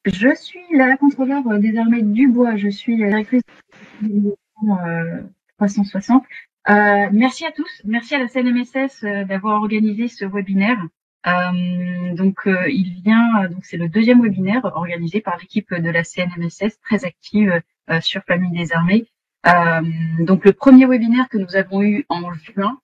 Je suis la contrôleur des armées du bois. Je suis directrice de 360. Merci à tous. Merci à la CNMSS d'avoir organisé ce webinaire. Donc c'est le deuxième webinaire organisé par l'équipe de la CNMSS, très active sur Famille des Armées. Donc le premier webinaire que nous avons eu en juin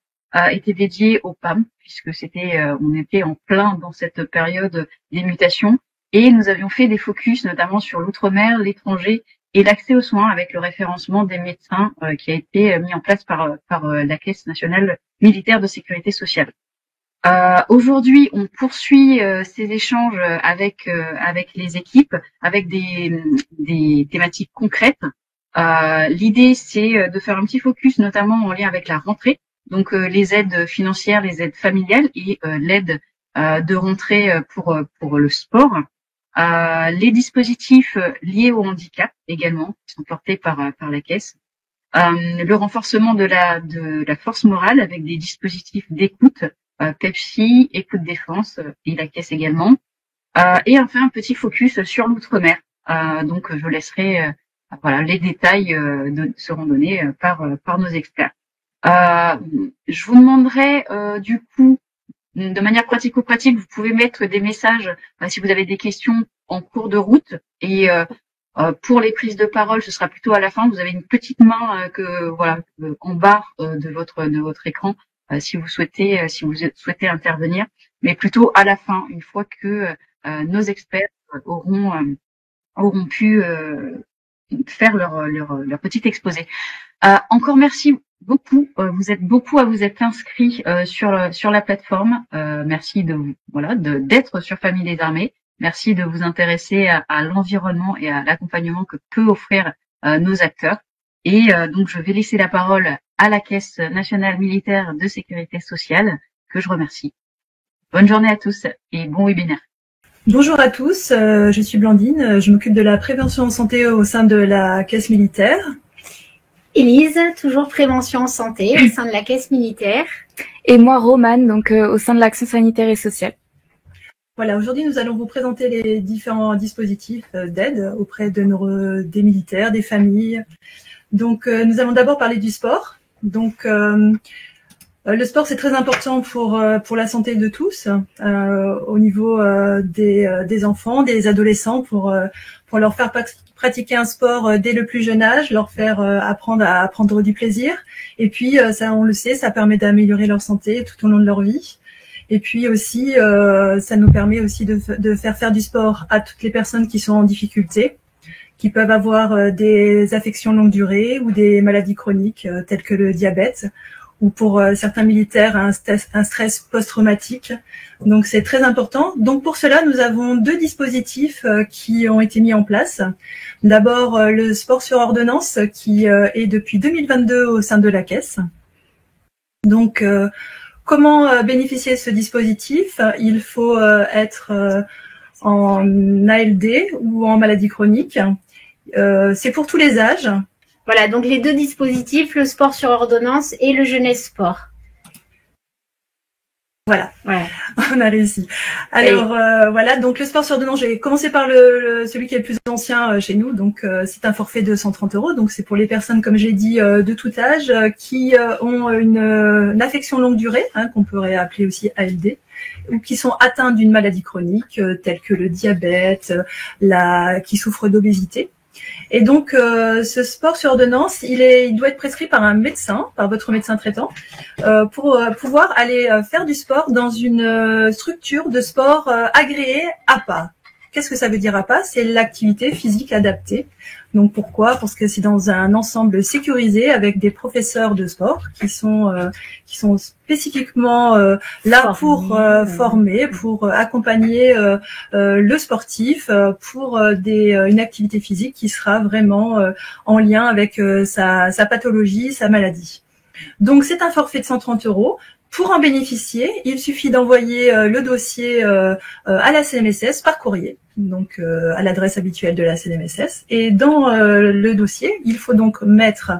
était dédié au PAM, puisque on était en plein dans cette période des mutations. Et nous avions fait des focus notamment sur l'outre-mer, l'étranger et l'accès aux soins avec le référencement des médecins qui a été mis en place par la Caisse nationale militaire de sécurité sociale. Aujourd'hui, on poursuit ces échanges avec les équipes, avec des thématiques concrètes. L'idée, c'est de faire un petit focus notamment en lien avec la rentrée, donc les aides financières, les aides familiales et l'aide de rentrée pour le sport. Les dispositifs liés au handicap également, qui sont portés par la Caisse. Le renforcement de la force morale avec des dispositifs d'écoute, Pepsi, Écoute Défense et la Caisse également. Et enfin, un petit focus sur l'outre-mer. Donc, je laisserai, les détails seront donnés par nos experts. Je vous demanderai du coup, de manière pratico-pratique, vous pouvez mettre des messages si vous avez des questions en cours de route. Et pour les prises de parole, ce sera plutôt à la fin. Vous avez une petite main en bas de votre écran si vous souhaitez intervenir, mais plutôt à la fin, une fois que nos experts auront pu faire leur petit exposé. Encore merci beaucoup. Vous êtes beaucoup à vous être inscrits sur la plateforme. Merci d'être sur Famille des Armées. Merci de vous intéresser à l'environnement et à l'accompagnement que peut offrir nos acteurs. Et donc je vais laisser la parole à la Caisse nationale militaire de sécurité sociale, que je remercie. Bonne journée à tous et bon webinaire. Bonjour à tous, je suis Blandine, je m'occupe de la prévention en santé au sein de la Caisse militaire. Élise, toujours prévention en santé au sein de la Caisse militaire. Et moi, Romane, donc au sein de l'action sanitaire et sociale. Voilà, aujourd'hui nous allons vous présenter les différents dispositifs d'aide auprès des militaires, des familles. Donc nous allons d'abord parler du sport. Donc le sport, c'est très important pour la santé de tous, au niveau des enfants, des adolescents, pour leur faire pratiquer un sport dès le plus jeune âge, leur faire apprendre à prendre du plaisir. Et puis ça, on le sait, ça permet d'améliorer leur santé tout au long de leur vie. Et puis aussi, ça nous permet aussi de faire du sport à toutes les personnes qui sont en difficulté, qui peuvent avoir des affections longue durée ou des maladies chroniques telles que le diabète, ou pour certains militaires un stress post-traumatique. Donc c'est très important. Donc pour cela, nous avons deux dispositifs qui ont été mis en place. D'abord le sport sur ordonnance qui est depuis 2022 au sein de la Caisse. Donc comment bénéficier de ce dispositif? Il faut être en ALD ou en maladie chronique. C'est pour tous les âges. Voilà, donc les deux dispositifs, le sport sur ordonnance et le jeunesse sport. Voilà. On a réussi. Alors voilà, donc le sport sur ordonnance, j'ai commencé par celui qui est le plus ancien chez nous, donc c'est un forfait de 130 €, donc c'est pour les personnes, comme j'ai dit, de tout âge, qui ont une affection longue durée, qu'on pourrait appeler aussi ALD, ou qui sont atteints d'une maladie chronique, telle que le diabète, qui souffrent d'obésité. Et donc, ce sport sur ordonnance, il doit être prescrit par un médecin, par votre médecin traitant, pour pouvoir aller faire du sport dans une structure de sport agréée APA. Qu'est-ce que ça veut dire APA? C'est l'activité physique adaptée. Donc pourquoi? Parce que c'est dans un ensemble sécurisé avec des professeurs de sport qui sont spécifiquement là pour former, pour accompagner le sportif pour une activité physique qui sera vraiment en lien avec sa pathologie, sa maladie. Donc c'est un forfait de 130 €. Pour en bénéficier, il suffit d'envoyer le dossier à la CNMSS par courrier, donc à l'adresse habituelle de la CNMSS. Et dans le dossier, il faut donc mettre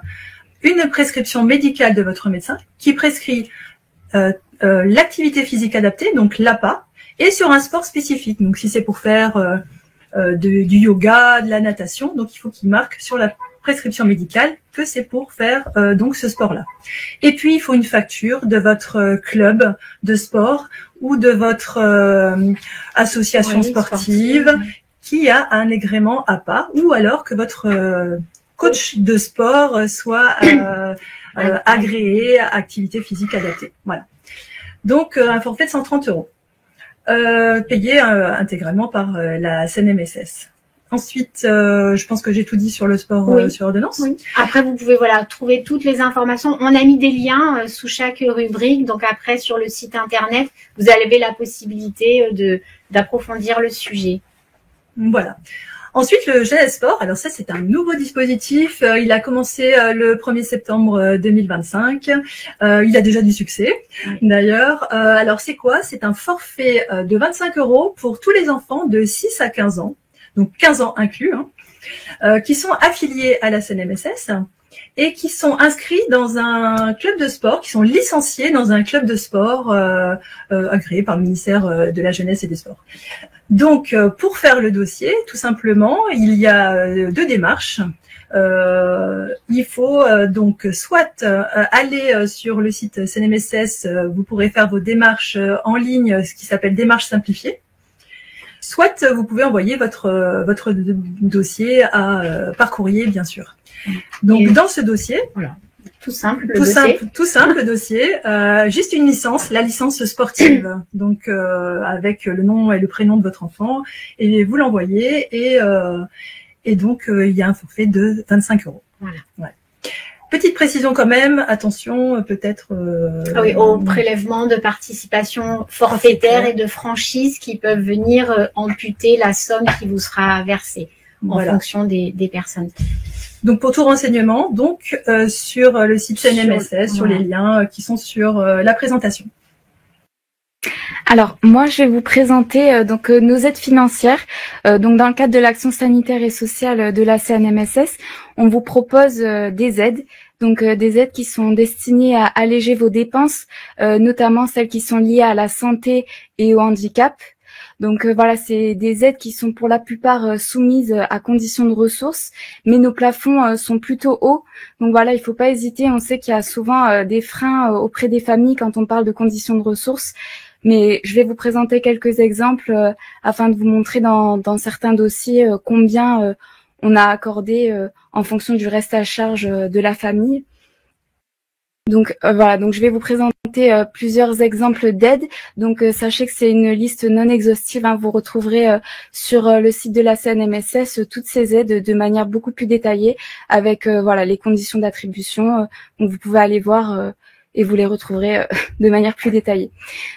une prescription médicale de votre médecin qui prescrit l'activité physique adaptée, donc l'APA, et sur un sport spécifique. Donc si c'est pour faire du yoga, de la natation. Donc, il faut qu'il marque sur la prescription médicale que c'est pour faire donc ce sport-là. Et puis, il faut une facture de votre club de sport ou de votre association sportive qui a un agrément à part, ou alors que votre coach de sport soit agréé à activité physique adaptée. Voilà. Donc, un forfait de 130 €, payé intégralement par la CNMSS. Ensuite, je pense que j'ai tout dit sur le sport sur ordonnance. Oui. Après, vous pouvez trouver toutes les informations. On a mis des liens sous chaque rubrique. Donc après, sur le site internet, vous avez la possibilité d'approfondir le sujet. Voilà. Ensuite, le Jeunesse Sport. Alors ça, c'est un nouveau dispositif. Il a commencé le 1er septembre 2025. Il a déjà du succès, d'ailleurs. Alors c'est quoi? C'est un forfait de 25 € pour tous les enfants de 6 à 15 ans. Donc 15 ans inclus, qui sont affiliés à la CNMSS et qui sont inscrits dans un club de sport, qui sont licenciés dans un club de sport agréé par le ministère de la Jeunesse et des Sports. Donc, pour faire le dossier, tout simplement, il y a deux démarches. Il faut donc soit aller sur le site CNMSS, vous pourrez faire vos démarches en ligne, ce qui s'appelle démarche simplifiée. Soit vous pouvez envoyer votre dossier par courrier, bien sûr. Donc dans ce dossier, voilà, tout simple le dossier, juste une licence, la licence sportive, donc avec le nom et le prénom de votre enfant, et vous l'envoyez et donc il y a un forfait de 25 €. Voilà. Ouais. Petite précision quand même, attention peut-être au prélèvement de participation forfaitaire et de franchise qui peuvent venir amputer la somme qui vous sera versée en fonction des personnes. Donc pour tout renseignement, donc sur le site CNMSS, sur les liens qui sont sur la présentation. Alors, moi, je vais vous présenter donc nos aides financières. Donc, dans le cadre de l'action sanitaire et sociale de la CNMSS, on vous propose des aides. Donc, des aides qui sont destinées à alléger vos dépenses, notamment celles qui sont liées à la santé et au handicap. Donc voilà, c'est des aides qui sont pour la plupart soumises à conditions de ressources, mais nos plafonds sont plutôt hauts. Donc voilà, il faut pas hésiter. On sait qu'il y a souvent des freins auprès des familles quand on parle de conditions de ressources. Mais je vais vous présenter quelques exemples afin de vous montrer dans certains dossiers combien on a accordé en fonction du reste à charge de la famille. Donc voilà, donc je vais vous présenter plusieurs exemples d'aides. Donc sachez que c'est une liste non exhaustive, vous retrouverez sur le site de la CNMSS toutes ces aides de manière beaucoup plus détaillée avec voilà les conditions d'attribution. Donc vous pouvez aller voir et vous les retrouverez de manière plus détaillée.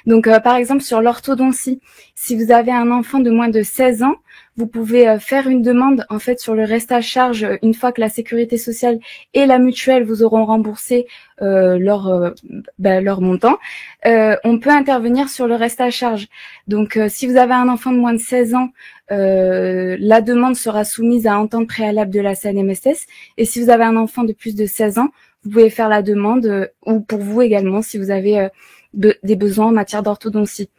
Donc par exemple sur l'orthodontie, si vous avez un enfant de moins de 16 ans, vous pouvez faire une demande en fait sur le reste à charge une fois que la sécurité sociale et la mutuelle vous auront remboursé leur montant. On peut intervenir sur le reste à charge. Donc si vous avez un enfant de moins de 16 ans, la demande sera soumise à entente préalable de la CNMSS. Et si vous avez un enfant de plus de 16 ans, vous pouvez faire la demande ou pour vous également si vous avez des besoins en matière d'orthodontie.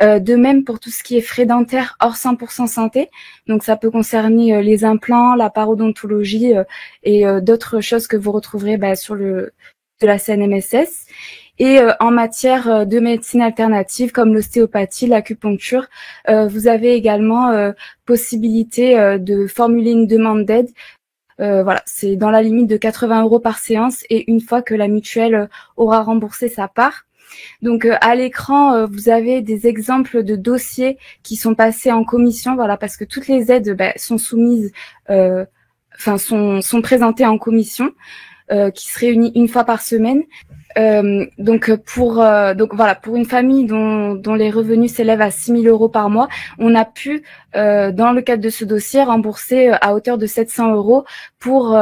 De même pour tout ce qui est frais dentaires hors 100% santé, donc ça peut concerner les implants, la parodontologie et d'autres choses que vous retrouverez sur le de la CNMSS. Et en matière de médecine alternative comme l'ostéopathie, l'acupuncture, vous avez également possibilité de formuler une demande d'aide. Voilà, c'est dans la limite de 80 € par séance et une fois que la mutuelle aura remboursé sa part. Donc à l'écran, vous avez des exemples de dossiers qui sont passés en commission, voilà, parce que toutes les aides sont soumises, sont présentées en commission, qui se réunit une fois par semaine. Donc voilà, pour une famille dont les revenus s'élèvent à 6 000 € par mois, on a pu dans le cadre de ce dossier rembourser à hauteur de 700 € pour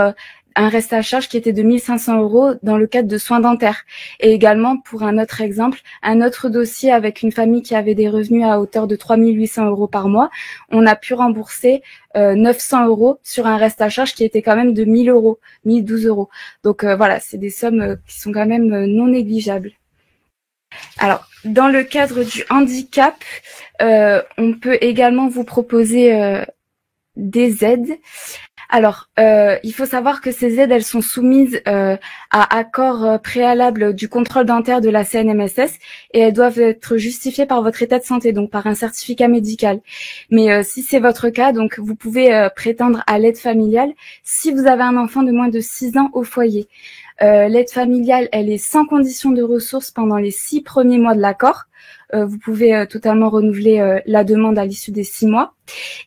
un reste à charge qui était de 1 500 € dans le cadre de soins dentaires. Et également, pour un autre exemple, un autre dossier avec une famille qui avait des revenus à hauteur de 3 800 € par mois, on a pu rembourser 900 € sur un reste à charge qui était quand même de 1 000 €, 1 012 €. Donc voilà, c'est des sommes qui sont quand même non négligeables. Alors, dans le cadre du handicap, on peut également vous proposer des aides. Alors, il faut savoir que ces aides, elles sont soumises à accord préalable du contrôle dentaire de la CNMSS et elles doivent être justifiées par votre état de santé, donc par un certificat médical. Mais si c'est votre cas, donc vous pouvez prétendre à l'aide familiale si vous avez un enfant de moins de 6 ans au foyer. L'aide familiale, elle est sans condition de ressources pendant les 6 premiers mois de l'accord. Vous pouvez totalement renouveler la demande à l'issue des 6 mois.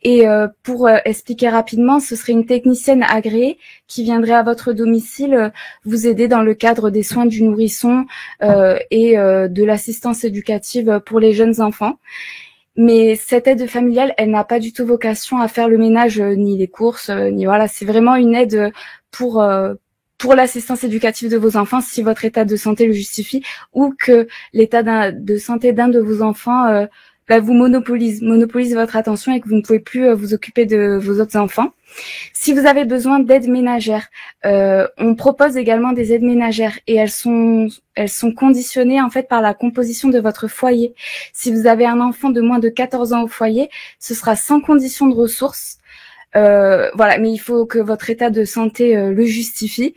Et pour expliquer rapidement, ce serait une technicienne agréée qui viendrait à votre domicile vous aider dans le cadre des soins du nourrisson et de l'assistance éducative pour les jeunes enfants. Mais cette aide familiale, elle n'a pas du tout vocation à faire le ménage ni les courses, ni voilà, c'est vraiment une aide pour l'assistance éducative de vos enfants si votre état de santé le justifie ou que l'état de santé d'un de vos enfants vous monopolise votre attention et que vous ne pouvez plus vous occuper de vos autres enfants. Si vous avez besoin d'aide ménagère, on propose également des aides ménagères et elles sont conditionnées en fait par la composition de votre foyer. Si vous avez un enfant de moins de 14 ans au foyer, ce sera sans condition de ressources. Voilà, mais il faut que votre état de santé le justifie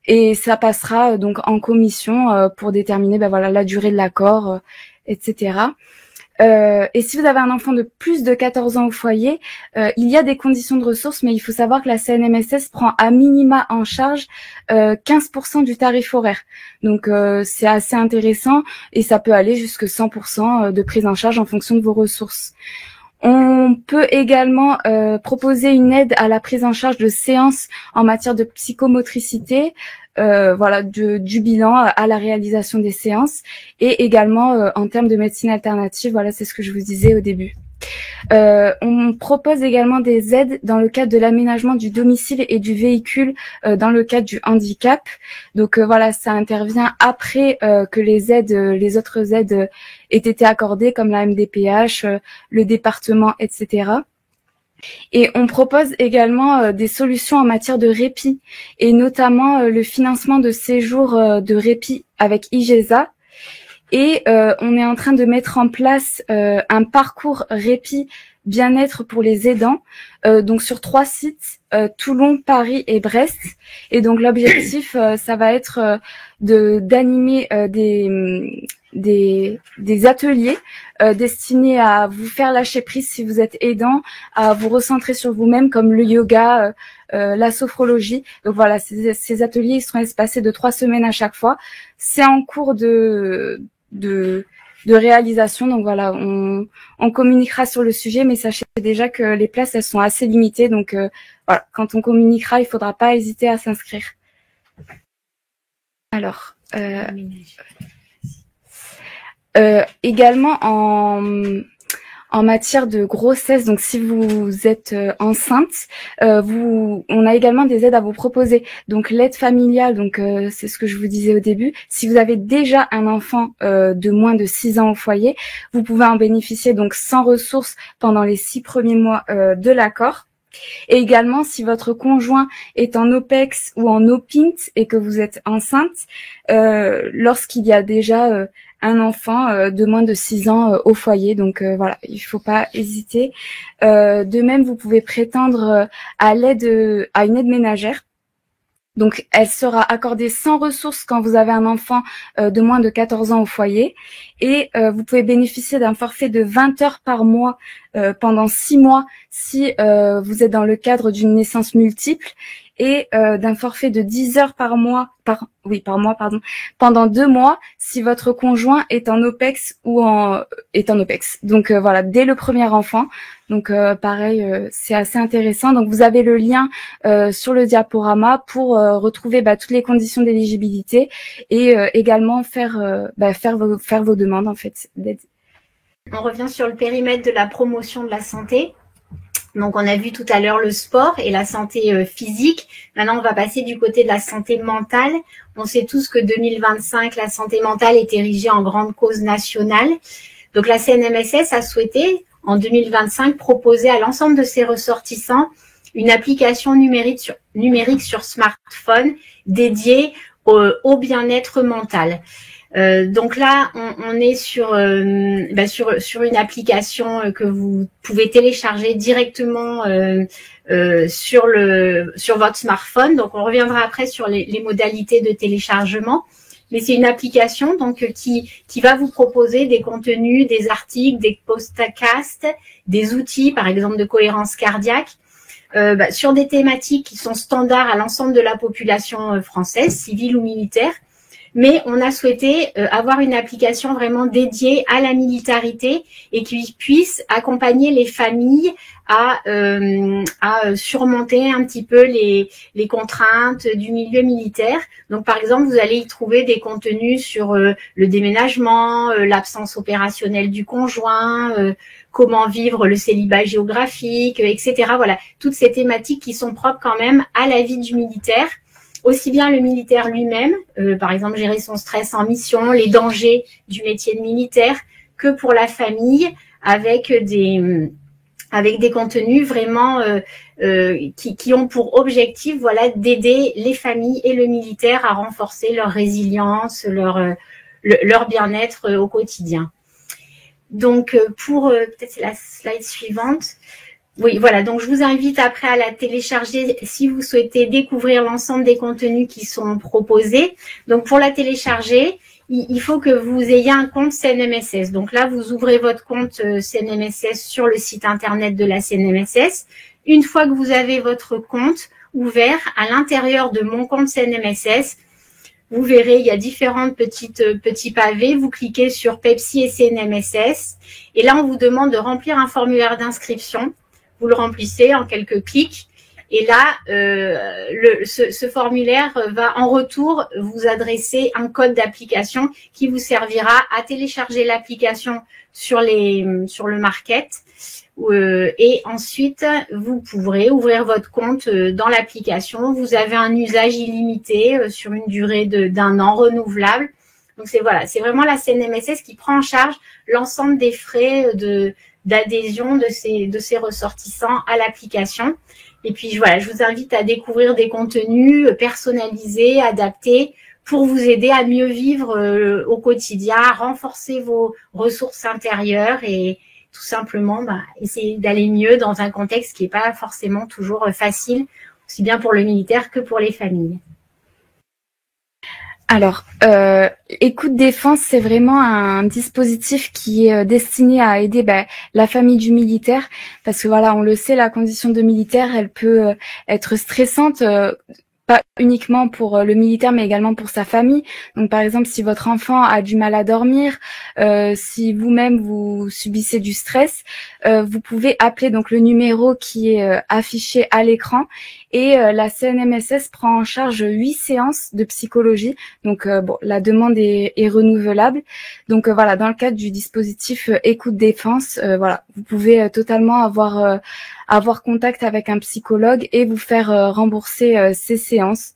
et ça passera donc en commission pour déterminer la durée de l'accord, etc. Et si vous avez un enfant de plus de 14 ans au foyer, il y a des conditions de ressources, mais il faut savoir que la CNMSS prend à minima en charge 15% du tarif horaire. Donc c'est assez intéressant et ça peut aller jusqu'à 100% de prise en charge en fonction de vos ressources. On peut également proposer une aide à la prise en charge de séances en matière de psychomotricité, du bilan à la réalisation des séances et également en termes de médecine alternative. Voilà, c'est ce que je vous disais au début. On propose également des aides dans le cadre de l'aménagement du domicile et du véhicule dans le cadre du handicap. Donc ça intervient après que les autres aides aient été accordées comme la MDPH, le département, etc. Et on propose également des solutions en matière de répit et notamment le financement de séjours de répit avec IGESA. Et on est en train de mettre en place un parcours répit bien-être pour les aidants, donc sur 3 sites, Toulon, Paris et Brest. Et donc l'objectif, ça va être d'animer des ateliers destinés à vous faire lâcher prise si vous êtes aidant, à vous recentrer sur vous-même comme le yoga, la sophrologie. Donc voilà, ces ateliers ils seront espacés de 3 semaines à chaque fois. C'est en cours de réalisation, donc voilà, on communiquera sur le sujet, mais sachez déjà que les places elles sont assez limitées, donc voilà, quand on communiquera, il faudra pas hésiter à s'inscrire. Alors, également en matière de grossesse, donc si vous êtes enceinte, on a également des aides à vous proposer. Donc l'aide familiale, donc c'est ce que je vous disais au début. Si vous avez déjà un enfant de moins de 6 ans au foyer, vous pouvez en bénéficier donc sans ressources pendant les 6 premiers mois de l'accord. Et également, si votre conjoint est en OPEX ou en OPINT et que vous êtes enceinte, lorsqu'il y a déjà un enfant de moins de 6 ans au foyer. Donc voilà, il faut pas hésiter. De même, vous pouvez prétendre à une aide ménagère. Donc, elle sera accordée sans ressources quand vous avez un enfant de moins de 14 ans au foyer. Et vous pouvez bénéficier d'un forfait de 20 heures par mois pendant 6 mois si vous êtes dans le cadre d'une naissance multiple. Et d'un forfait de 10 heures par mois, pendant 2 mois si votre conjoint est en OPEX ou est en OPEX. Donc voilà, dès le premier enfant. Donc pareil, c'est assez intéressant. Donc vous avez le lien sur le diaporama pour retrouver toutes les conditions d'éligibilité et également faire vos demandes en fait d'aide. On revient sur le périmètre de la promotion de la santé. Donc, on a vu tout à l'heure le sport et la santé physique. Maintenant, on va passer du côté de la santé mentale. On sait tous que 2025, la santé mentale est érigée en grande cause nationale. Donc, la CNMSS a souhaité, en 2025, proposer à l'ensemble de ses ressortissants une application numérique sur smartphone dédiée au bien-être mental. Donc là, on est sur une application que vous pouvez télécharger directement sur votre smartphone. Donc on reviendra après sur les modalités de téléchargement. Mais c'est une application donc qui va vous proposer des contenus, des articles, des podcasts, des outils, par exemple de cohérence cardiaque, sur des thématiques qui sont standards à l'ensemble de la population française, civile ou militaire. Mais on a souhaité avoir une application vraiment dédiée à la militarité et qui puisse accompagner les familles à surmonter un petit peu les contraintes du milieu militaire. Donc, par exemple, vous allez y trouver des contenus sur le déménagement, l'absence opérationnelle du conjoint, comment vivre le célibat géographique, etc. Voilà, toutes ces thématiques qui sont propres quand même à la vie du militaire. Aussi bien le militaire lui-même, par exemple gérer son stress en mission, les dangers du métier de militaire, que pour la famille, avec des contenus vraiment qui ont pour objectif, voilà, d'aider les familles et le militaire à renforcer leur résilience, leur bien-être au quotidien. Donc pour peut-être c'est la slide suivante. Oui, voilà. Donc, je vous invite après à la télécharger si vous souhaitez découvrir l'ensemble des contenus qui sont proposés. Donc, pour la télécharger, il faut que vous ayez un compte CNMSS. Donc là, vous ouvrez votre compte CNMSS sur le site internet de la CNMSS. Une fois que vous avez votre compte ouvert, à l'intérieur de mon compte CNMSS, vous verrez, il y a différentes petits pavés. Vous cliquez sur Pepsi et CNMSS. Et là, on vous demande de remplir un formulaire d'inscription. Vous le remplissez en quelques clics et là, ce formulaire va en retour vous adresser un code d'application qui vous servira à télécharger l'application sur le market et ensuite vous pourrez ouvrir votre compte dans l'application. Vous avez un usage illimité sur une durée d'1 an renouvelable. Donc c'est vraiment la CNMSS qui prend en charge l'ensemble des frais d'adhésion de ces ressortissants à l'application. Et puis voilà, je vous invite à découvrir des contenus personnalisés, adaptés pour vous aider à mieux vivre au quotidien, à renforcer vos ressources intérieures et tout simplement essayer d'aller mieux dans un contexte qui n'est pas forcément toujours facile, aussi bien pour le militaire que pour les familles. Alors, Écoute Défense, c'est vraiment un dispositif qui est destiné à aider la famille du militaire, parce que voilà, on le sait, la condition de militaire, elle peut être stressante, pas uniquement pour le militaire, mais également pour sa famille. Donc, par exemple, si votre enfant a du mal à dormir, si vous-même vous subissez du stress, vous pouvez appeler donc le numéro qui est affiché à l'écran. Et la CNMSS prend en charge 8 séances de psychologie. Donc, la demande est renouvelable. Donc, voilà, dans le cadre du dispositif Écoute Défense, vous pouvez totalement avoir contact avec un psychologue et vous faire rembourser ces séances.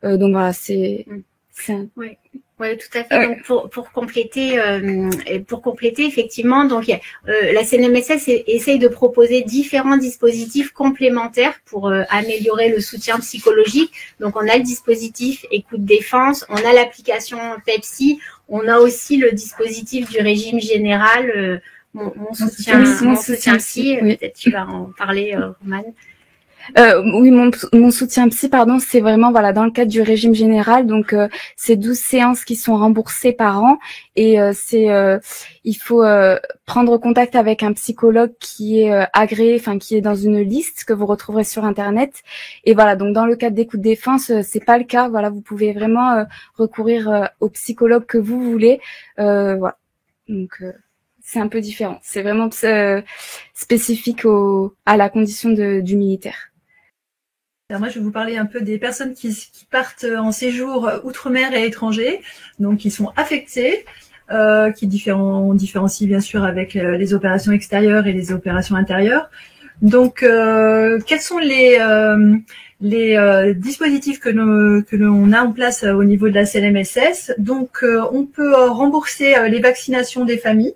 Donc, voilà, c'est Oui. Oui, tout à fait. Donc pour compléter, effectivement, donc la CNMSS essaye de proposer différents dispositifs complémentaires pour améliorer le soutien psychologique. Donc on a le dispositif Écoute Défense, on a l'application Pepsi, on a aussi le dispositif du régime général, mon soutien psy. Oui. Peut-être tu vas en parler, Romane. Oui, mon soutien psy, c'est vraiment dans le cadre du régime général. Donc c'est 12 séances qui sont remboursées par an et il faut prendre contact avec un psychologue qui est agréé, qui est dans une liste que vous retrouverez sur internet. Et donc dans le cadre d'Écoute Défense, c'est pas le cas. Vous pouvez vraiment recourir au psychologue que vous voulez. Donc c'est un peu différent. C'est vraiment spécifique à la condition du militaire. Alors moi, je vais vous parler un peu des personnes qui partent en séjour outre-mer et étrangers, donc qui sont affectées, qui différencient bien sûr avec les opérations extérieures et les opérations intérieures. Donc, quels sont les dispositifs que l'on a en place au niveau de la CNMSS? Donc, on peut rembourser les vaccinations des familles.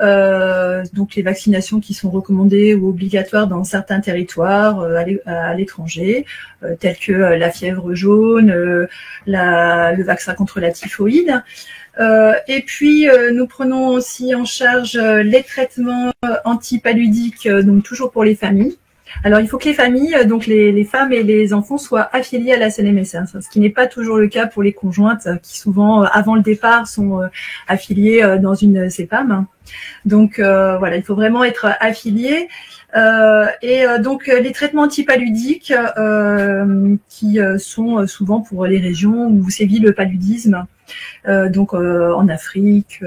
Donc les vaccinations qui sont recommandées ou obligatoires dans certains territoires à l'étranger, tels que la fièvre jaune, le vaccin contre la typhoïde. Et puis nous prenons aussi en charge les traitements antipaludiques, donc toujours pour les familles. Alors, il faut que les familles, donc les femmes et les enfants, soient affiliés à la CNMSS, ce qui n'est pas toujours le cas pour les conjointes, qui souvent, avant le départ, sont affiliées dans une CEPAM. Donc, voilà, il faut vraiment être affilié. Donc, les traitements antipaludiques qui sont souvent pour les régions où sévit le paludisme, donc en Afrique,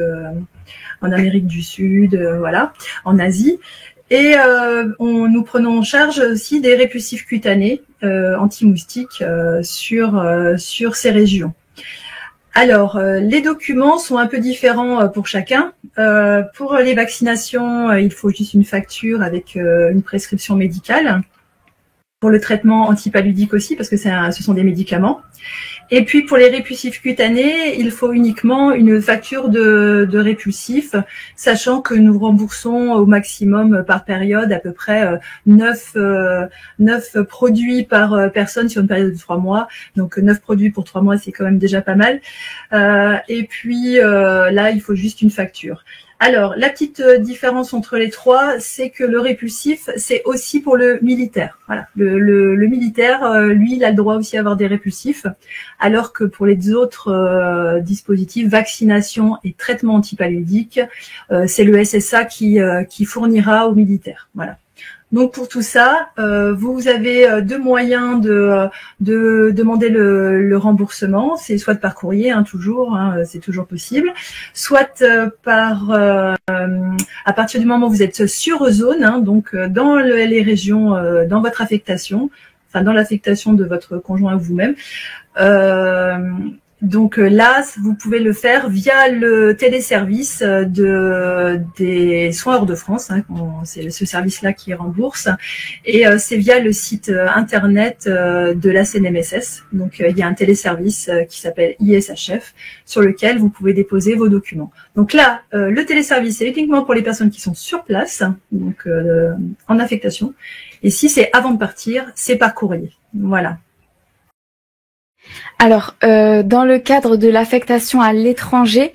en Amérique du Sud, voilà, en Asie. Et nous prenons en charge aussi des répulsifs cutanés anti-moustiques sur ces régions. Alors, les documents sont un peu différents pour chacun. Pour les vaccinations, il faut juste une facture avec une prescription médicale. Pour le traitement antipaludique aussi, parce que ce sont des médicaments. Et puis pour les répulsifs cutanés, il faut uniquement une facture de répulsif, sachant que nous remboursons au maximum par période à peu près 9 produits par personne sur une période de 3 mois. Donc 9 produits pour 3 mois, c'est quand même déjà pas mal. Et puis là, il faut juste une facture. Alors, la petite différence entre les trois, c'est que le répulsif, c'est aussi pour le militaire. Voilà, le militaire, lui, il a le droit aussi à avoir des répulsifs, alors que pour les autres dispositifs, vaccination et traitement antipaludique, c'est le SSA qui fournira aux militaires. Voilà. Donc pour tout ça, vous avez deux moyens de demander le remboursement. C'est soit par courrier, toujours, c'est toujours possible, soit à partir du moment où vous êtes sur zone, donc dans les régions, dans votre affectation, enfin dans l'affectation de votre conjoint ou vous-même. Donc là, vous pouvez le faire via le téléservice des soins hors de France. C'est ce service-là qui rembourse. Et c'est via le site internet de la CNMSS. Donc il y a un téléservice qui s'appelle ISHF sur lequel vous pouvez déposer vos documents. Donc là, le téléservice, c'est uniquement pour les personnes qui sont sur place, donc en affectation. Et si c'est avant de partir, c'est par courrier. Voilà. Alors, dans le cadre de l'affectation à l'étranger,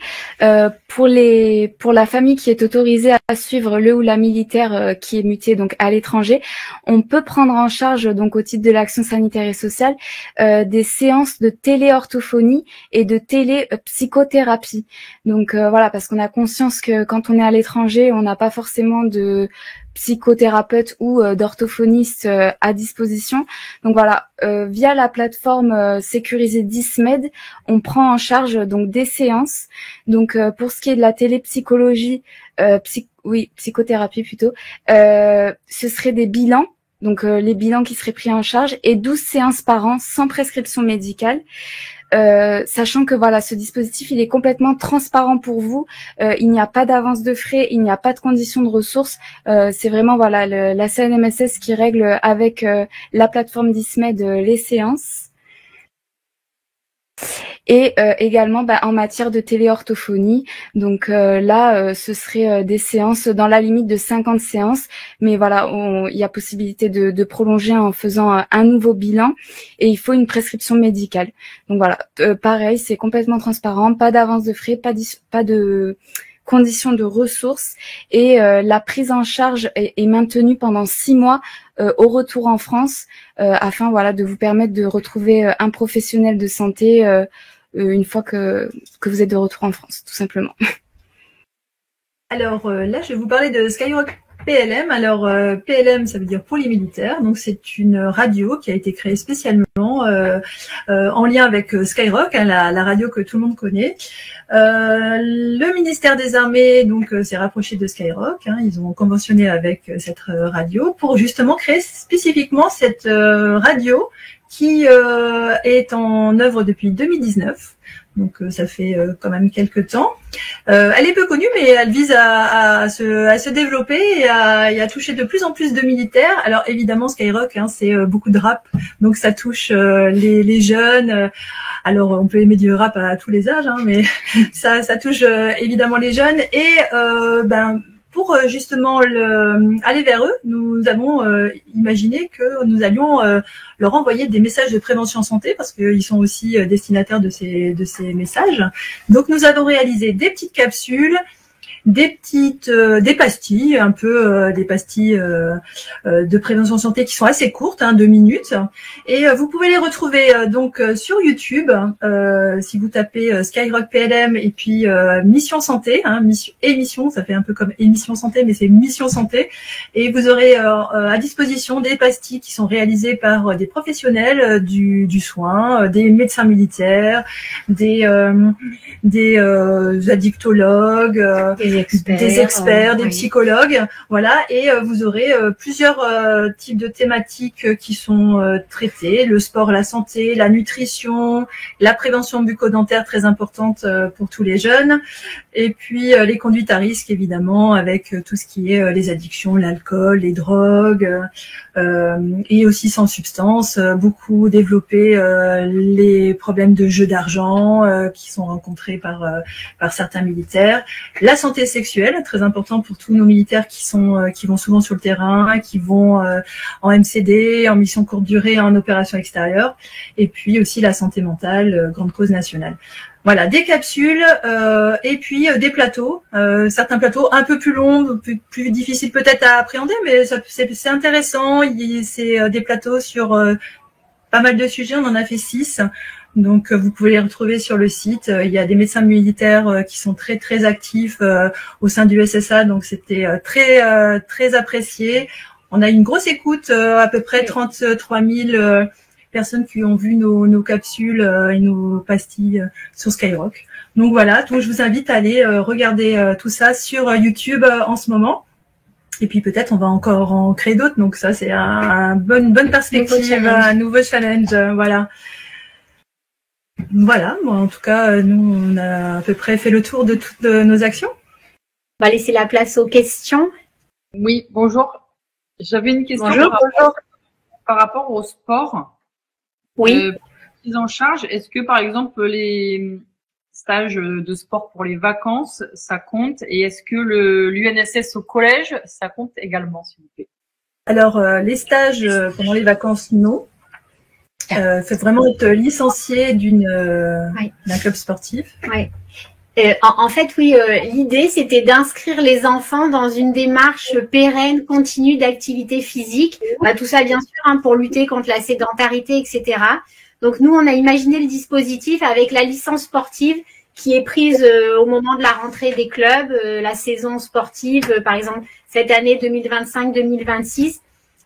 pour la famille qui est autorisée à suivre le ou la militaire qui est mutée donc à l'étranger, on peut prendre en charge donc au titre de l'action sanitaire et sociale des séances de téléorthophonie et de télépsychothérapie. Donc voilà, parce qu'on a conscience que quand on est à l'étranger, on n'a pas forcément de psychothérapeute ou d'orthophoniste à disposition. Donc voilà, via la plateforme sécurisée DISMED, on prend en charge donc des séances. Donc pour ce qui est de la télépsychologie, psychothérapie plutôt, ce serait des bilans. Donc les bilans qui seraient pris en charge et 12 séances par an sans prescription médicale. Sachant que voilà, ce dispositif il est complètement transparent pour vous, il n'y a pas d'avance de frais, il n'y a pas de conditions de ressources, c'est vraiment voilà la CNMSS qui règle avec la plateforme DISMED les séances. Et également en matière de téléorthophonie, donc là ce serait des séances dans la limite de 50 séances, mais voilà, il y a possibilité de prolonger en faisant un nouveau bilan et il faut une prescription médicale. Donc voilà, pareil, c'est complètement transparent, pas d'avance de frais, pas de conditions de ressources et la prise en charge est maintenue pendant 6 mois au retour en France afin voilà de vous permettre de retrouver un professionnel de santé une fois que vous êtes de retour en France, tout simplement. Alors là, je vais vous parler de Skyrock PLM. Alors PLM, ça veut dire pour les militaires. Donc c'est une radio qui a été créée spécialement en lien avec Skyrock, la radio que tout le monde connaît. Le ministère des Armées donc s'est rapproché de Skyrock. Ils ont conventionné avec cette radio pour justement créer spécifiquement cette radio qui est en œuvre depuis 2019. Donc ça fait quand même quelques temps. Elle est peu connue, mais elle vise à se développer et à toucher de plus en plus de militaires. Alors évidemment, Skyrock, c'est beaucoup de rap, donc ça touche les jeunes. Alors on peut aimer du rap à tous les âges, mais ça touche évidemment les jeunes. Et pour justement aller vers eux, nous avons imaginé que nous allions leur envoyer des messages de prévention santé parce qu'ils sont aussi destinataires de ces messages. Donc nous avons réalisé des petites capsules, des pastilles, un peu des pastilles de prévention santé qui sont assez courtes, 2 minutes, et vous pouvez les retrouver donc sur YouTube si vous tapez Skyrock PLM et puis Mission Santé, émission, ça fait un peu comme émission santé, mais c'est Mission Santé, et vous aurez à disposition des pastilles qui sont réalisées par des professionnels du soin, des médecins militaires, des addictologues, des experts, des psychologues, voilà, et vous aurez plusieurs types de thématiques qui sont traitées, le sport, la santé, la nutrition, la prévention bucco-dentaire très importante pour tous les jeunes, et puis les conduites à risque évidemment avec tout ce qui est les addictions, l'alcool, les drogues, et aussi sans substance, beaucoup développer les problèmes de jeu d'argent qui sont rencontrés par certains militaires, la santé sexuelle, très important pour tous nos militaires qui vont souvent sur le terrain, qui vont en MCD, en mission courte durée, en opération extérieure, et puis aussi la santé mentale, grande cause nationale. Voilà, des capsules et puis des plateaux, certains plateaux un peu plus longs, plus difficiles peut-être à appréhender, mais c'est intéressant. C'est des plateaux sur pas mal de sujets, on en a fait 6. Donc vous pouvez les retrouver sur le site. Il y a des médecins militaires qui sont très très actifs au sein du SSA, donc c'était très apprécié. On a une grosse écoute, à peu près 33 000 personnes qui ont vu nos capsules et nos pastilles sur Skyrock. Donc voilà, donc je vous invite à aller regarder tout ça sur YouTube en ce moment. Et puis peut-être on va encore en créer d'autres. Donc ça c'est une bonne perspective, un nouveau challenge. Voilà. Voilà, bon, en tout cas, nous, on a à peu près fait le tour de toutes nos actions. On va laisser la place aux questions. Oui, bonjour. J'avais une question par rapport au sport. Oui. Prise en charge, est-ce que par exemple les stages de sport pour les vacances, ça compte? Et est-ce que l'UNSS au collège, ça compte également, s'il vous plaît? Alors, les stages pendant les vacances, non. Faut vraiment être licencié d'un club sportif. Oui. En fait, oui, l'idée, c'était d'inscrire les enfants dans une démarche pérenne, continue d'activité physique. Tout ça, bien sûr, pour lutter contre la sédentarité, etc. Donc, nous, on a imaginé le dispositif avec la licence sportive qui est prise au moment de la rentrée des clubs, la saison sportive, par exemple, cette année 2025-2026.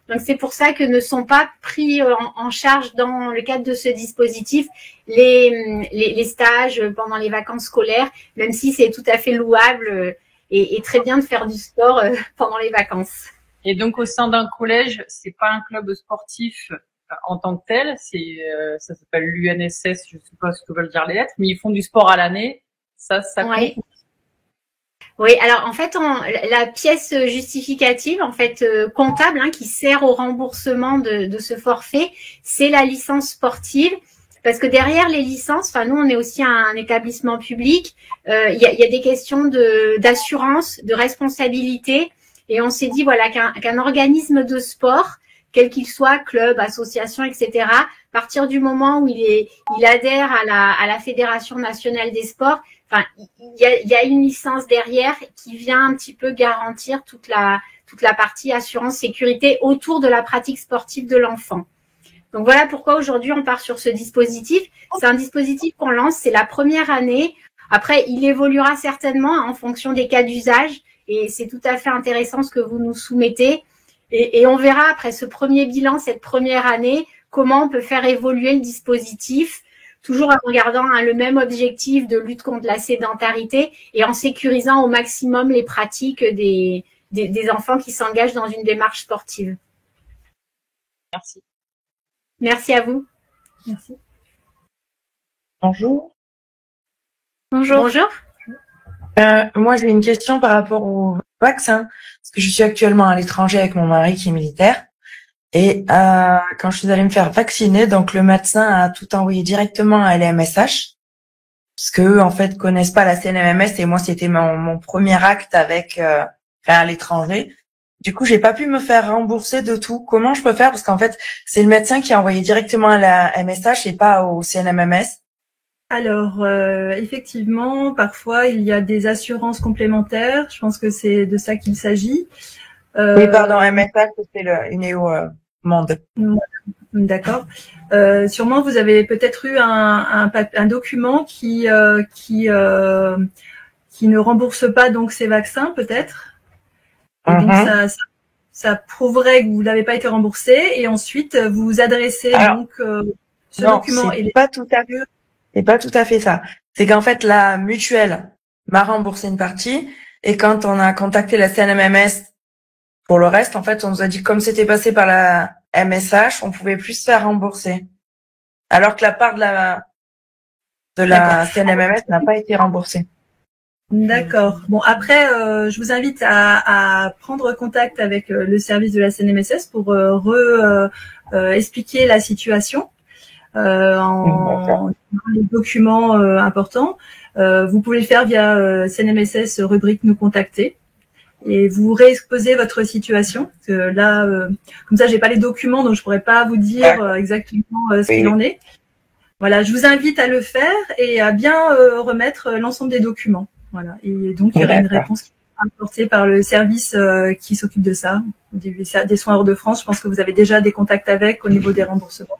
Donc, c'est pour ça que ne sont pas pris en charge dans le cadre de ce dispositif les stages pendant les vacances scolaires, même si c'est tout à fait louable et très bien de faire du sport pendant les vacances. Et donc, au sein d'un collège, c'est pas un club sportif en tant que tel, ça s'appelle l'UNSS, je sais pas ce que veulent dire les lettres, mais ils font du sport à l'année, ça compte. Oui, alors en fait, la pièce justificative, en fait comptable, qui sert au remboursement de ce forfait, c'est la licence sportive, parce que derrière les licences, nous on est aussi un établissement public, il y a des questions d'assurance, de responsabilité, et on s'est dit voilà qu'un organisme de sport, quel qu'il soit, club, association, etc., à partir du moment où il adhère à la Fédération nationale des sports, il y a une licence derrière qui vient un petit peu garantir toute la partie assurance sécurité autour de la pratique sportive de l'enfant. Donc voilà pourquoi aujourd'hui on part sur ce dispositif. C'est un dispositif qu'on lance, c'est la première année. Après, il évoluera certainement en fonction des cas d'usage et c'est tout à fait intéressant ce que vous nous soumettez. Et on verra après ce premier bilan, cette première année, comment on peut faire évoluer le dispositif, toujours en regardant le même objectif de lutte contre la sédentarité et en sécurisant au maximum les pratiques des enfants qui s'engagent dans une démarche sportive. Merci. Merci à vous. Merci. Bonjour. Bonjour. Bonjour. Moi, j'ai une question par rapport au vaccin, parce que je suis actuellement à l'étranger avec mon mari qui est militaire. Et quand je suis allée me faire vacciner, donc le médecin a tout envoyé directement à l'MSH, parce que eux, en fait, connaissent pas la CNMMS, et moi, c'était mon premier acte avec à l'étranger. Du coup, j'ai pas pu me faire rembourser de tout. Comment je peux faire? Parce qu'en fait, c'est le médecin qui a envoyé directement à la MSH et pas au CNMMS. Alors, effectivement, parfois, il y a des assurances complémentaires. Je pense que c'est de ça qu'il s'agit. Oui, pardon, MSH, c'est le Unéo Monde. D'accord. Sûrement, vous avez peut-être eu un document qui ne rembourse pas donc ces vaccins, peut-être. Et donc, ça prouverait que vous n'avez pas été remboursé. Et ensuite, vous vous adressez donc ce document. C'est pas tout à fait. C'est pas tout à fait ça. C'est qu'en fait, la mutuelle m'a remboursé une partie, et quand on a contacté la CNMMS pour le reste, en fait, on nous a dit que comme c'était passé par la MSH, on pouvait plus se faire rembourser. Alors que la part de la CNMMS n'a pas été remboursée. D'accord. Bon, après, je vous invite à prendre contact avec le service de la CNMSS pour expliquer la situation. En les documents importants. Vous pouvez le faire via CNMSS rubrique nous contacter et vous réexposez votre situation. Parce que là, comme ça, j'ai pas les documents, donc je pourrais pas vous dire exactement ce qu'il en est. Voilà, je vous invite à le faire et à bien remettre l'ensemble des documents. Voilà, et donc il y aura une réponse qui sera apportée par le service qui s'occupe de ça, des soins hors de France. Je pense que vous avez déjà des contacts avec au niveau des remboursements.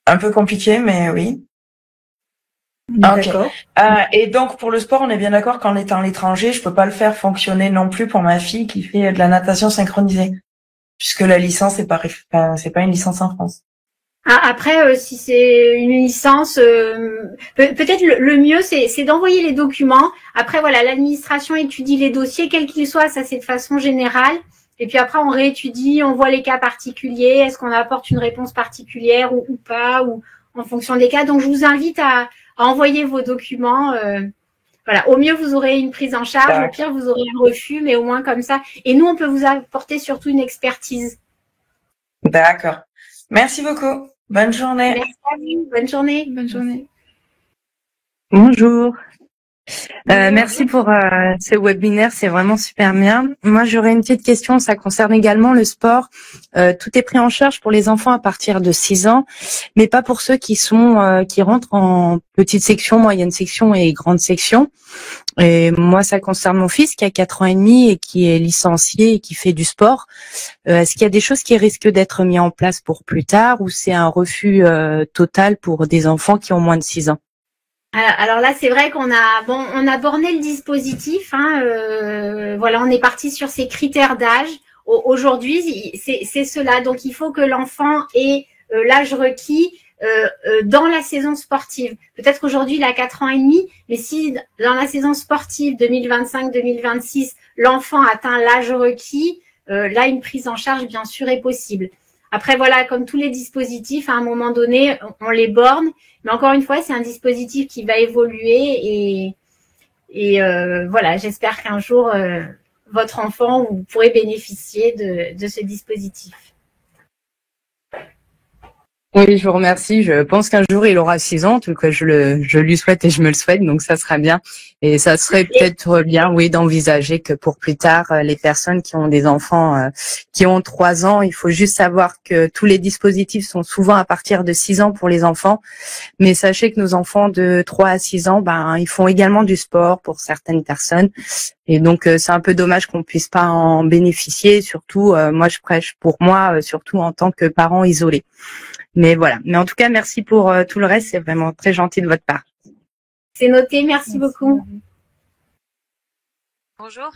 Un peu compliqué, mais oui. D'accord. Et donc, pour le sport, on est bien d'accord qu'en étant à l'étranger, je peux pas le faire fonctionner non plus pour ma fille qui fait de la natation synchronisée. Puisque la licence, c'est pas une licence en France. Après, si c'est une licence, peut-être le mieux, c'est d'envoyer les documents. Après, voilà, l'administration étudie les dossiers, quels qu'ils soient, ça c'est de façon générale. Et puis après, on réétudie, on voit les cas particuliers, est-ce qu'on apporte une réponse particulière ou pas, ou en fonction des cas. Donc, je vous invite à envoyer vos documents. Voilà, au mieux, vous aurez une prise en charge, au pire, vous aurez un refus, mais au moins comme ça. Et nous, on peut vous apporter surtout une expertise. D'accord. Merci beaucoup. Bonne journée. Merci à vous. Bonne journée. Bonne journée. Bonjour. Merci pour ce webinaire, c'est vraiment super bien. Moi, j'aurais une petite question, ça concerne également le sport. Tout est pris en charge pour les enfants à partir de 6 ans, mais pas pour ceux qui rentrent en petite section, moyenne section et grande section. Et moi, ça concerne mon fils qui a 4 ans et demi et qui est licencié et qui fait du sport. Est-ce qu'il y a des choses qui risquent d'être mises en place pour plus tard, ou c'est un refus total pour des enfants qui ont moins de 6 ans? Alors là, c'est vrai qu'on a borné le dispositif. Voilà, on est parti sur ces critères d'âge. Aujourd'hui, c'est cela. Donc, il faut que l'enfant ait l'âge requis dans la saison sportive. Peut-être qu'aujourd'hui, il a 4 ans et demi, mais si dans la saison sportive 2025-2026, l'enfant atteint l'âge requis, là, une prise en charge, bien sûr, est possible. Après, voilà, comme tous les dispositifs, à un moment donné, on les borne. Mais encore une fois, c'est un dispositif qui va évoluer et voilà, j'espère qu'un jour, votre enfant, vous pourrez bénéficier de ce dispositif. Oui, je vous remercie. Je pense qu'un jour, il aura 6 ans. En tout cas, je lui souhaite et je me le souhaite. Donc, ça sera bien. Et ça serait peut-être bien, oui, d'envisager que pour plus tard, les personnes qui ont des enfants qui ont 3 ans, il faut juste savoir que tous les dispositifs sont souvent à partir de 6 ans pour les enfants. Mais sachez que nos enfants de 3 à 6 ans, ils font également du sport pour certaines personnes. Et donc, c'est un peu dommage qu'on puisse pas en bénéficier. Surtout, moi, je prêche pour moi, surtout en tant que parent isolé. Mais voilà. Mais en tout cas, merci pour tout le reste. C'est vraiment très gentil de votre part. C'est noté. Merci beaucoup. Bonjour.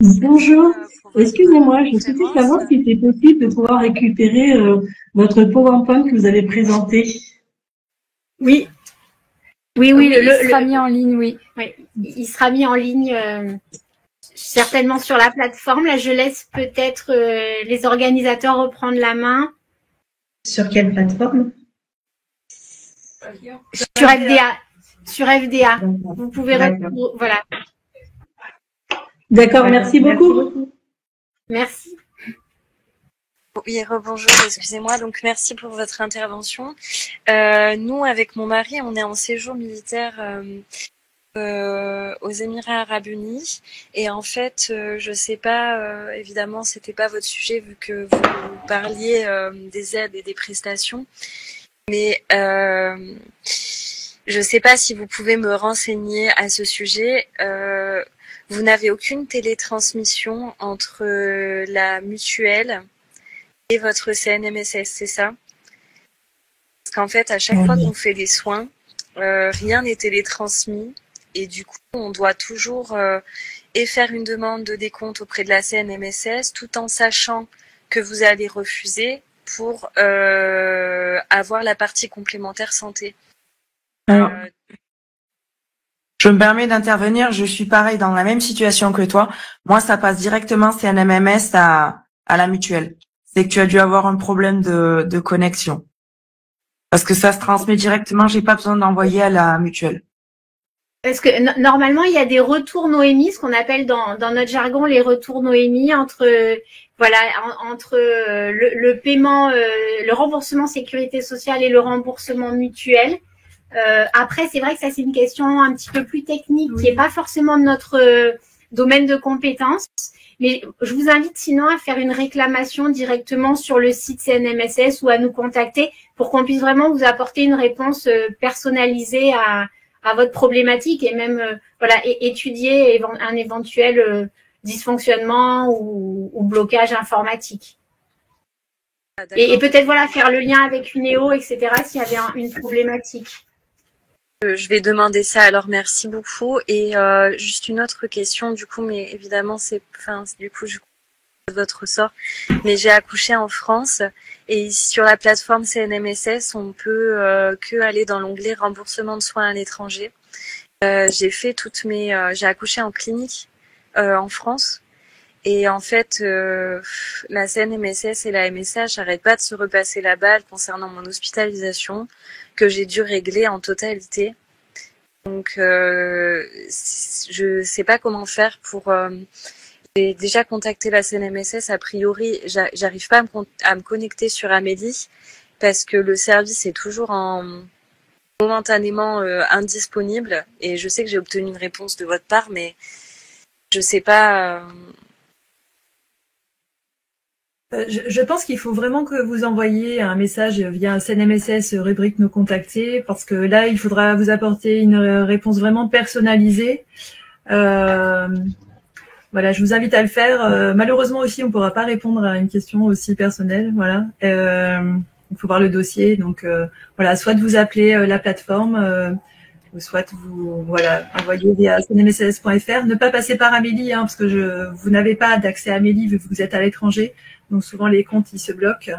Bonjour. Excusez-moi, je souhaitais savoir si c'était possible de pouvoir récupérer votre PowerPoint que vous avez présenté. Oui. Il sera mis en ligne, oui. Il sera mis en ligne certainement sur la plateforme. Là, je laisse peut-être les organisateurs reprendre la main. Sur quelle plateforme? Sur FDA. Sur FDA. Vous pouvez voilà. D'accord, merci beaucoup. Merci. Oui, rebonjour, excusez-moi. Donc, merci pour votre intervention. Nous, avec mon mari, on est en séjour militaire aux Émirats Arabes Unis. Et en fait, je sais pas, évidemment, c'était pas votre sujet vu que vous parliez des aides et des prestations. Mais je sais pas si vous pouvez me renseigner à ce sujet. Vous n'avez aucune télétransmission entre la mutuelle et votre CNMSS, c'est ça? Parce qu'en fait, à chaque fois qu'on fait des soins, rien n'est télétransmis et du coup, on doit toujours et faire une demande de décompte auprès de la CNMSS tout en sachant que vous allez refuser pour avoir la partie complémentaire santé. Je me permets d'intervenir, je suis pareil dans la même situation que toi. Moi, ça passe directement CNMMS à la mutuelle. C'est que tu as dû avoir un problème de connexion. Parce que ça se transmet directement, j'ai pas besoin d'envoyer à la mutuelle. Parce que normalement, il y a des retours Noémie, ce qu'on appelle dans notre jargon les retours Noémie entre le paiement, le remboursement sécurité sociale et le remboursement mutuel. Après, c'est vrai que ça c'est une question un petit peu plus technique qui est pas forcément de notre domaine de compétences. Mais je vous invite sinon à faire une réclamation directement sur le site CNMSS ou à nous contacter pour qu'on puisse vraiment vous apporter une réponse personnalisée à votre problématique et même étudier un éventuel dysfonctionnement ou blocage informatique. Et peut-être faire le lien avec UNEO, etc. s'il y avait une problématique. Je vais demander ça. Alors merci beaucoup. Et juste une autre question du coup, mais évidemment du coup je votre sort. Mais j'ai accouché en France et sur la plateforme CNMSS, on peut que aller dans l'onglet remboursement de soins à l'étranger. J'ai fait j'ai accouché en clinique en France. Et en fait, la CNMSS et la MSH n'arrêtent pas de se repasser la balle concernant mon hospitalisation, que j'ai dû régler en totalité. Donc, je sais pas comment faire pour... j'ai déjà contacté la CNMSS, a priori, j'arrive pas à me connecter sur Amélie, parce que le service est toujours momentanément indisponible, et je sais que j'ai obtenu une réponse de votre part, mais je sais pas... Je pense qu'il faut vraiment que vous envoyiez un message via CNMSS rubrique nous contacter parce que là, il faudra vous apporter une réponse vraiment personnalisée. Je vous invite à le faire. Malheureusement aussi, on ne pourra pas répondre à une question aussi personnelle. Il faut voir le dossier. Donc, soit de vous appeler la plateforme, ou soit vous envoyer via cnmss.fr. Ne pas passer par Amélie, parce que vous n'avez pas d'accès à Amélie vu que vous êtes à l'étranger. Donc souvent les comptes ils se bloquent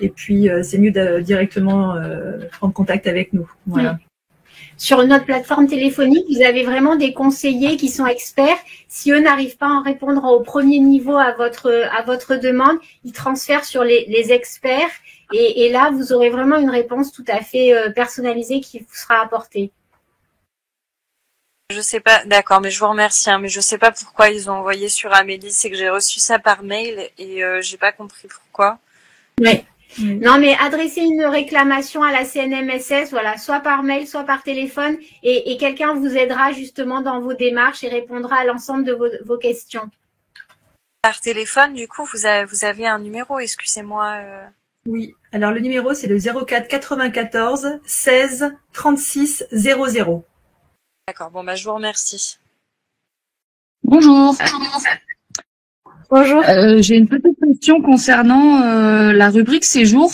et puis c'est mieux de directement prendre contact avec nous. Voilà. Sur notre plateforme téléphonique, vous avez vraiment des conseillers qui sont experts. Si eux n'arrivent pas à en répondre au premier niveau à votre demande, ils transfèrent sur les experts et là vous aurez vraiment une réponse tout à fait personnalisée qui vous sera apportée. Je sais pas, d'accord, mais je vous remercie, mais je sais pas pourquoi ils ont envoyé sur Amélie, c'est que j'ai reçu ça par mail et j'ai pas compris pourquoi. Oui. Non, mais adressez une réclamation à la CNMSS, soit par mail, soit par téléphone, et quelqu'un vous aidera justement dans vos démarches et répondra à l'ensemble de vos questions. Par téléphone, du coup, vous avez un numéro, excusez-moi. Oui, alors le numéro c'est le 04 94 16 36 00. D'accord, je vous remercie. Bonjour. Bonjour. J'ai une petite question concernant la rubrique séjour.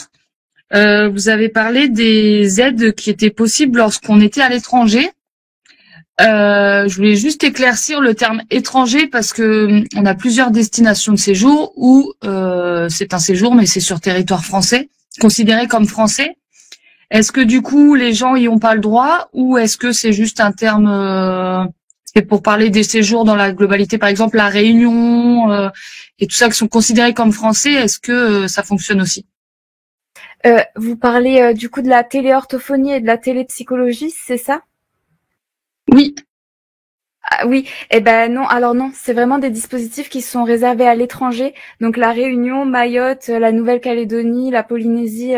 Vous avez parlé des aides qui étaient possibles lorsqu'on était à l'étranger. Je voulais juste éclaircir le terme étranger parce que on a plusieurs destinations de séjour où c'est un séjour mais c'est sur territoire français, considéré comme français. Est-ce que du coup les gens y ont pas le droit ou est-ce que c'est juste un terme c'est pour parler des séjours dans la globalité, par exemple la Réunion et tout ça qui sont considérés comme français, est-ce que ça fonctionne aussi? Vous parlez du coup de la téléorthophonie et de la télépsychologie, c'est ça? Oui. Ah, oui, eh ben non, alors non, c'est vraiment des dispositifs qui sont réservés à l'étranger. Donc la Réunion, Mayotte, la Nouvelle-Calédonie, la Polynésie,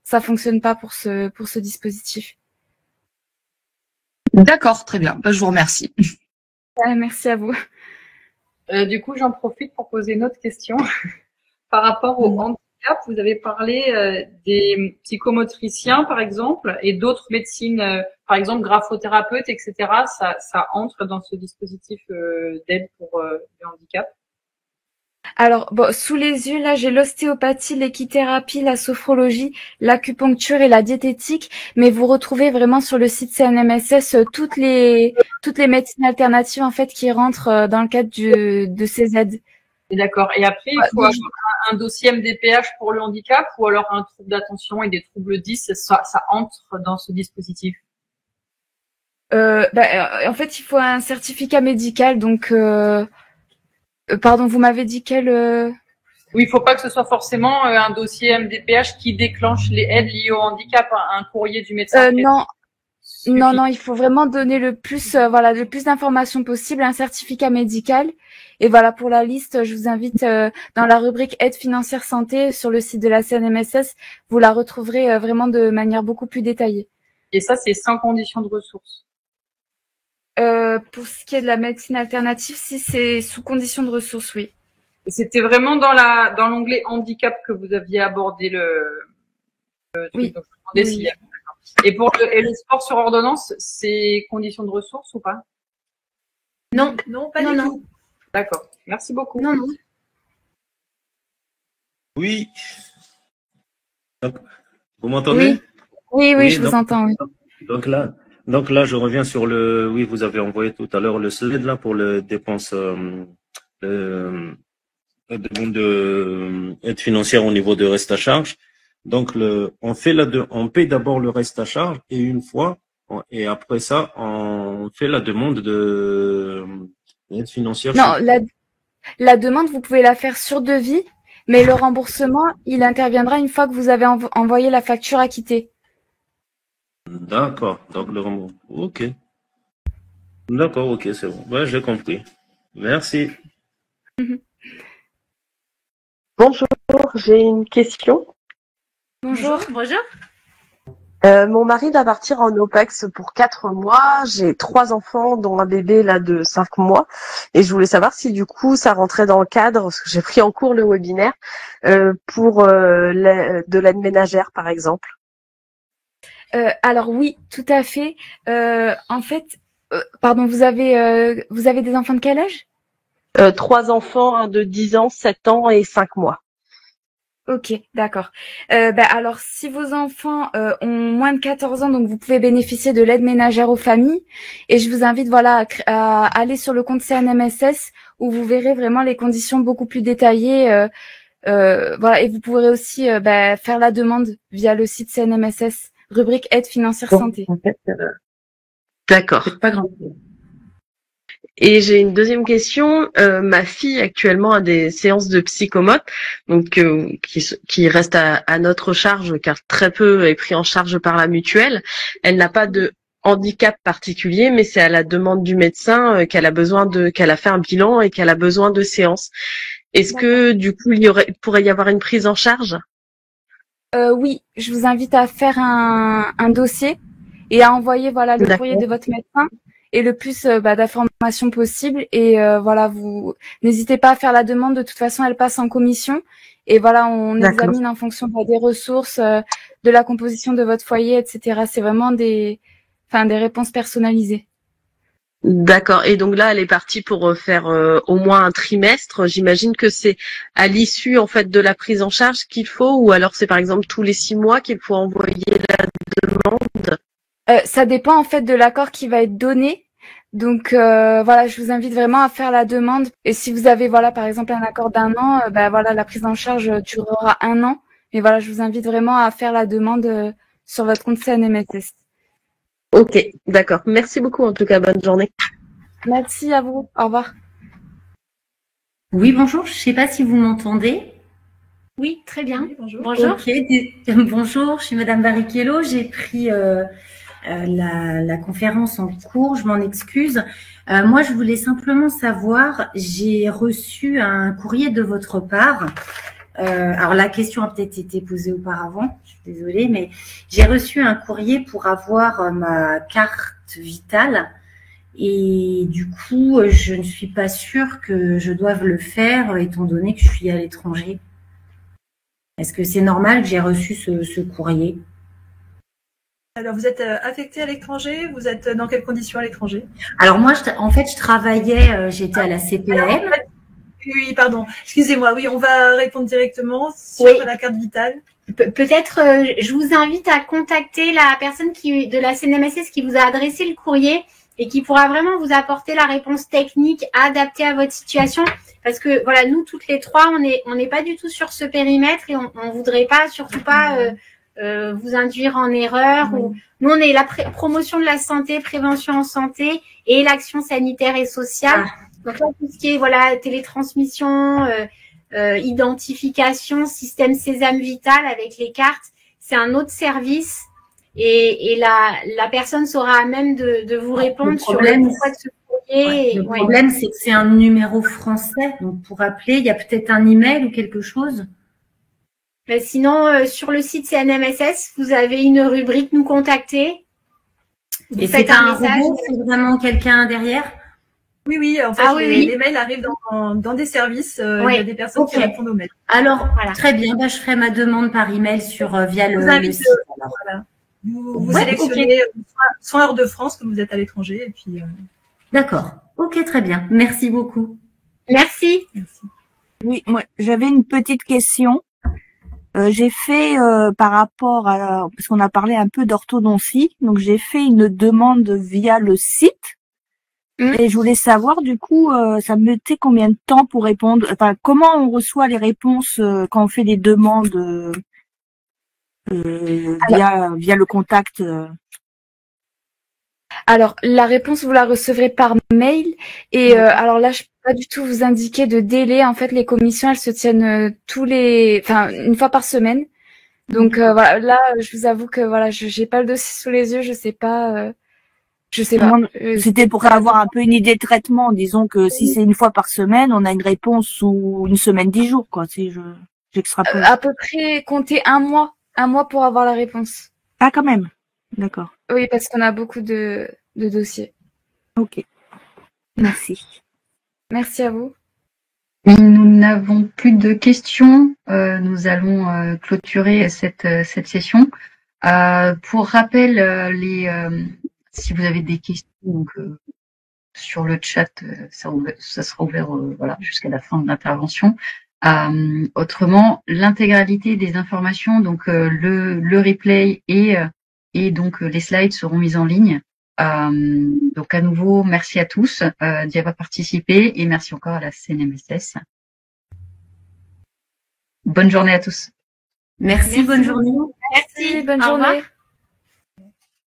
ça fonctionne pas pour ce dispositif. D'accord, très bien. Je vous remercie. Merci à vous. Du coup, j'en profite pour poser une autre question. Par rapport au handicap, vous avez parlé des psychomotriciens, par exemple, et d'autres médecines, par exemple graphothérapeutes, etc. Ça entre dans ce dispositif d'aide pour le handicap. Alors, bon, sous les yeux, là, j'ai l'ostéopathie, l'équithérapie, la sophrologie, l'acupuncture et la diététique, mais vous retrouvez vraiment sur le site CNMSS toutes les médecines alternatives, en fait, qui rentrent dans le cadre de ces aides. D'accord. Et après, il faut avoir un dossier MDPH pour le handicap ou alors un trouble d'attention et des troubles 10, ça entre dans ce dispositif? En fait, il faut un certificat médical, donc... pardon, vous m'avez dit quel... Oui, il faut pas que ce soit forcément un dossier MDPH qui déclenche les aides liées au handicap, un courrier du médecin. Non, il faut vraiment donner le plus d'informations possible, un certificat médical. Et voilà, pour la liste, je vous invite dans la rubrique aide financière santé sur le site de la CNMSS, vous la retrouverez vraiment de manière beaucoup plus détaillée. Et ça, c'est sans condition de ressources. Pour ce qui est de la médecine alternative, si c'est sous condition de ressources, oui. Et c'était vraiment dans l'onglet handicap que vous aviez abordé le truc. Oui. Donc, je me demandais s'il y a... Et le sport sur ordonnance, c'est condition de ressources ou pas? Non, pas du tout. D'accord. Merci beaucoup. Non. Oui. Donc, vous m'entendez? Oui, je vous entends, oui. Donc là, je reviens sur oui, vous avez envoyé tout à l'heure le slide là pour les dépenses de aide financière au niveau de reste à charge. Donc on paie d'abord le reste à charge et après ça, on fait la demande d'aide financière. Non, la demande, vous pouvez la faire sur devis, mais le remboursement, il interviendra une fois que vous avez envoyé la facture acquittée. D'accord. Donc le remboursement. Ok. D'accord, ok, c'est bon. Ouais, j'ai compris. Merci. Bonjour, j'ai une question. Bonjour. Mon mari va partir en OPEX pour 4 mois. J'ai 3 enfants, dont un bébé là de 5 mois. Et je voulais savoir si du coup ça rentrait dans le cadre, parce que j'ai pris en cours le webinaire, pour de l'aide ménagère par exemple. Alors oui, tout à fait. En fait, pardon, vous avez des enfants de quel âge? 3 enfants, un de 10 ans, 7 ans et 5 mois. Ok, d'accord. Alors, si vos enfants ont moins de 14 ans, donc vous pouvez bénéficier de l'aide ménagère aux familles. Et je vous invite à aller sur le compte CNMSS où vous verrez vraiment les conditions beaucoup plus détaillées. Et vous pourrez aussi faire la demande via le site CNMSS, rubrique aide financière santé. En fait, d'accord. C'est pas grave. Et j'ai une deuxième question. Ma fille actuellement a des séances de psychomote, donc qui restent à notre charge car très peu est pris en charge par la mutuelle. Elle n'a pas de handicap particulier, mais c'est à la demande du médecin qu'elle a fait un bilan et qu'elle a besoin de séances. Est-ce que du coup pourrait y avoir une prise en charge? Oui, je vous invite à faire un dossier et à envoyer le courrier de votre médecin et le plus d'informations possible. Et vous n'hésitez pas à faire la demande. De toute façon, elle passe en commission. Et on examine en fonction des ressources, de la composition de votre foyer, etc. C'est vraiment des réponses personnalisées. D'accord. Et donc là, elle est partie pour faire au moins un trimestre. J'imagine que c'est à l'issue en fait de la prise en charge qu'il faut, ou alors c'est par exemple tous les 6 mois qu'il faut envoyer la demande. Ça dépend en fait de l'accord qui va être donné. Donc je vous invite vraiment à faire la demande. Et si vous avez par exemple un accord d'1 an, la prise en charge durera 1 an. Mais je vous invite vraiment à faire la demande sur votre compte CNMSS. Ok, d'accord. Merci beaucoup en tout cas. Bonne journée. Merci à vous. Au revoir. Oui, bonjour. Je sais pas si vous m'entendez. Oui, très bien. Oui, bonjour. Bonjour. Ok, bonjour, je suis Madame Barrichello. J'ai pris la conférence en cours, je m'en excuse. Moi, je voulais simplement savoir, j'ai reçu un courrier de votre part. Alors, la question a peut-être été posée auparavant, je suis désolée, mais j'ai reçu un courrier pour avoir ma carte vitale. Et du coup, je ne suis pas sûre que je doive le faire, étant donné que je suis à l'étranger. Est-ce que c'est normal que j'ai reçu ce courrier? Alors, vous êtes affecté à l'étranger? Vous êtes dans quelles conditions à l'étranger? Alors moi, en fait, je travaillais, j'étais à la CPM. Oui, pardon. Excusez-moi. Oui, on va répondre directement sur la carte vitale. Peut-être, je vous invite à contacter la personne de la CNMSS qui vous a adressé le courrier et qui pourra vraiment vous apporter la réponse technique adaptée à votre situation. Parce que voilà, nous toutes les trois, on n'est pas du tout sur ce périmètre et on voudrait pas, surtout pas vous induire en erreur. Ou, nous, on est la promotion de la santé, prévention en santé et l'action sanitaire et sociale. Donc là, tout ce qui est voilà télétransmission, identification, système Sésame Vital avec les cartes, c'est un autre service. Et la personne sera à même de vous répondre sur le pourquoi de ce courrier. Le problème, c'est que c'est un numéro français. Donc, pour appeler, il y a peut-être un email ou quelque chose. Mais sinon, sur le site CNMSS, vous avez une rubrique Nous contacter. Et c'est un robot, c'est vraiment quelqu'un derrière? Oui, en fait, les mails arrivent dans des services. Il y a des personnes qui répondent aux mails. Alors, très bien, je ferai ma demande par email via le site. Voilà. Vous sélectionnez soit hors de France, comme vous êtes à l'étranger, et puis. D'accord. Ok, très bien. Merci beaucoup. Merci. Oui, moi, j'avais une petite question. J'ai fait par rapport à, parce qu'on a parlé un peu d'orthodontie, donc j'ai fait une demande via le site. Et je voulais savoir, du coup, ça me mettait combien de temps pour répondre? Enfin, comment on reçoit les réponses quand on fait des demandes via le contact Alors, la réponse, vous la recevrez par mail. Et alors là, je peux pas du tout vous indiquer de délai. En fait, les commissions, elles se tiennent une fois par semaine. Donc voilà, là, je vous avoue que voilà, j'ai pas le dossier sous les yeux, je sais pas. C'était pour avoir un peu une idée de traitement. Disons que si c'est une fois par semaine, on a une réponse sous une semaine, 10 jours, quoi. Si j'extrapole. À peu près, comptez un mois pour avoir la réponse. Ah, quand même. D'accord. Oui, parce qu'on a beaucoup de dossiers. Ok. Merci. Merci à vous. Nous n'avons plus de questions. Nous allons clôturer cette session. Pour rappel, si vous avez des questions, donc sur le chat, ça sera ouvert jusqu'à la fin de l'intervention. Autrement, l'intégralité des informations, donc le replay et donc les slides seront mises en ligne. Donc à nouveau, merci à tous d'y avoir participé et merci encore à la CNMSS. Bonne journée à tous. Merci. Bonne journée. Merci, bonne journée.